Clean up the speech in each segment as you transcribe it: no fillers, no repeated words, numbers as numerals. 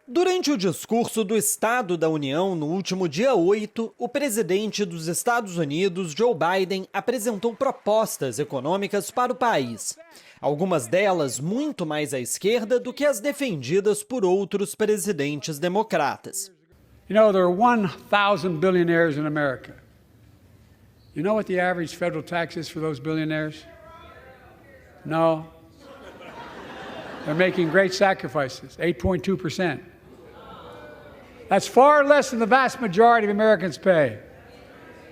Durante o discurso do Estado da União no último dia 8, o presidente dos Estados Unidos, Joe Biden, apresentou propostas econômicas para o país. Algumas delas muito mais à esquerda do que as defendidas por outros presidentes democratas. You know, there are 1,000 billionaires in America. You know what the average federal tax is for those billionaires? No. They're making great sacrifices, 8.2%. That's far less than the vast majority of Americans pay.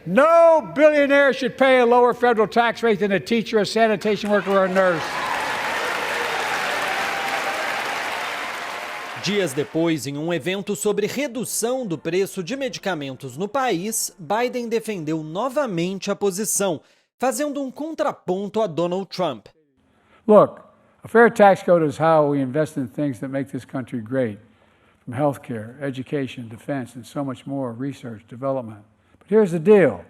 No billionaire should pay a lower federal tax rate than a teacher, a sanitation worker, or a nurse. Dias depois, em um evento sobre redução do preço de medicamentos no país, Biden defendeu novamente a posição, fazendo um contraponto a Donald Trump. Look, a fair tax code is how we invest in things that make this country great. From healthcare, education, defense, and so much more, research, development. But here's the deal.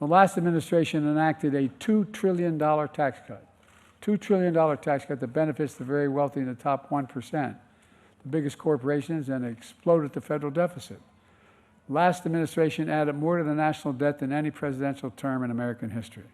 The last administration enacted a $2 trillion tax cut. $2 trillion tax cut that benefits the very wealthy in the top 1%, the biggest corporations, and exploded the federal deficit. Last administration added more to the national debt than any presidential term in American history.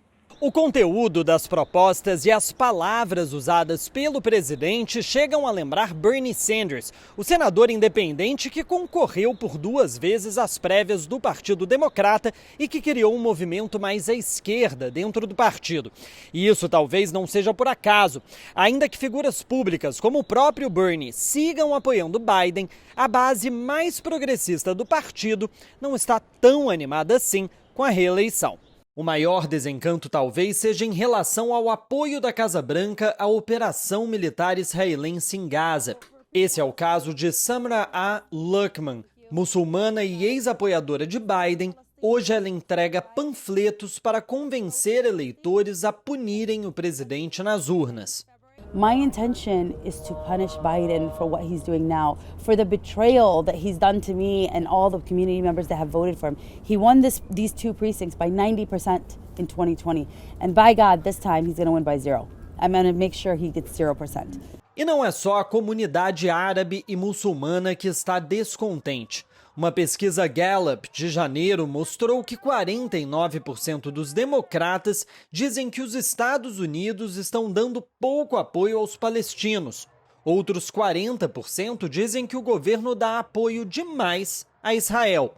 O conteúdo das propostas e as palavras usadas pelo presidente chegam a lembrar Bernie Sanders, o senador independente que concorreu por 2 vezes às prévias do Partido Democrata e que criou um movimento mais à esquerda dentro do partido. E isso talvez não seja por acaso. Ainda que figuras públicas como o próprio Bernie sigam apoiando Biden, a base mais progressista do partido não está tão animada assim com a reeleição. O maior desencanto talvez seja em relação ao apoio da Casa Branca à operação militar israelense em Gaza. Esse é o caso de Samra A. Luckman, muçulmana e ex-apoiadora de Biden. Hoje ela entrega panfletos para convencer eleitores a punirem o presidente nas urnas. My intention is to punish Biden for what he's doing now, for the betrayal that he's done to me and all the community members that have voted for him. He won these 2 precincts by 90% in 2020. And by God, this time he's going to win by 0. I'm going to make sure he gets 0%. E não é só a comunidade árabe e muçulmana que está descontente. Uma pesquisa Gallup de janeiro mostrou que 49% dos democratas dizem que os Estados Unidos estão dando pouco apoio aos palestinos. Outros 40% dizem que o governo dá apoio demais a Israel.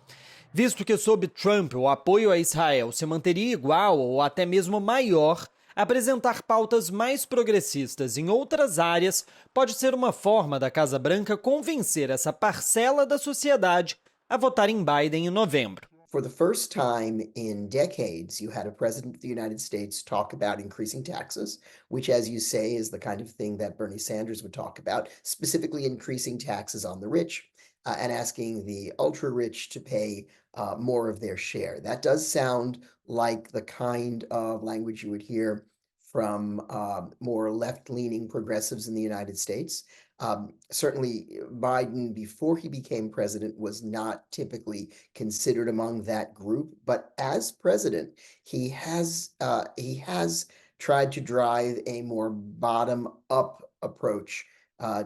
Visto que sob Trump o apoio a Israel se manteria igual ou até mesmo maior, apresentar pautas mais progressistas em outras áreas pode ser uma forma da Casa Branca convencer essa parcela da sociedade a votar em Biden em novembro. For the first time in decades, you had a president of the United States talk about increasing taxes, which, as you say, is the kind of thing that Bernie Sanders would talk about, specifically increasing taxes on the rich and asking the ultra-rich to pay more of their share. That does sound like the kind of language you would hear from more left-leaning progressives in the United States. Certainly, Biden, before he became president, was not typically considered among that group. But as president, he has tried to drive a more bottom-up approach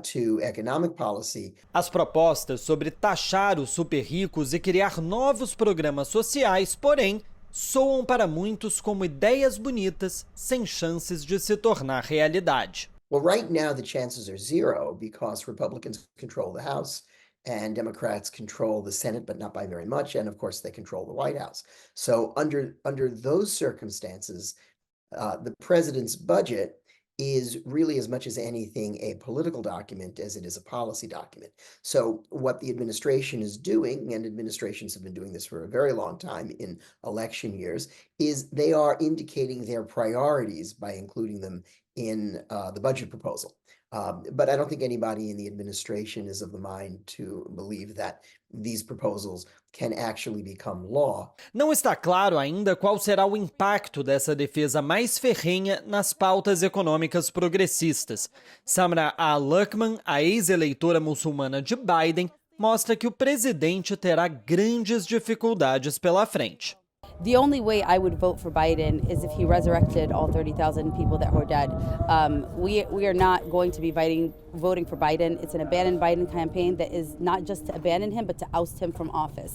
to economic policy. As propostas sobre taxar os super ricos e criar novos programas sociais, porém, soam para muitos como ideias bonitas sem chances de se tornar realidade. Well, right now the chances are 0 because Republicans control the House and Democrats control the Senate, but not by very much. And of course, they control the White House. So under those circumstances, the president's budget is really, as much as anything, a political document as it is a policy document. So what the administration is doing, and administrations have been doing this for a very long time in election years, is they are indicating their priorities by including them in the budget proposal. But I don't think anybody in the administration is of the mind to believe that these proposals can actually become law. Não está claro ainda qual será o impacto dessa defesa mais ferrenha nas pautas econômicas progressistas. Samra A. Luckman, a ex-eleitora muçulmana de Biden, mostra que o presidente terá grandes dificuldades pela frente. The only way I would vote for Biden is if he resurrected all 30,000 people that were dead. We are not going to be voting for Biden. It's an abandon Biden campaign that is not just to abandon him, but to oust him from office.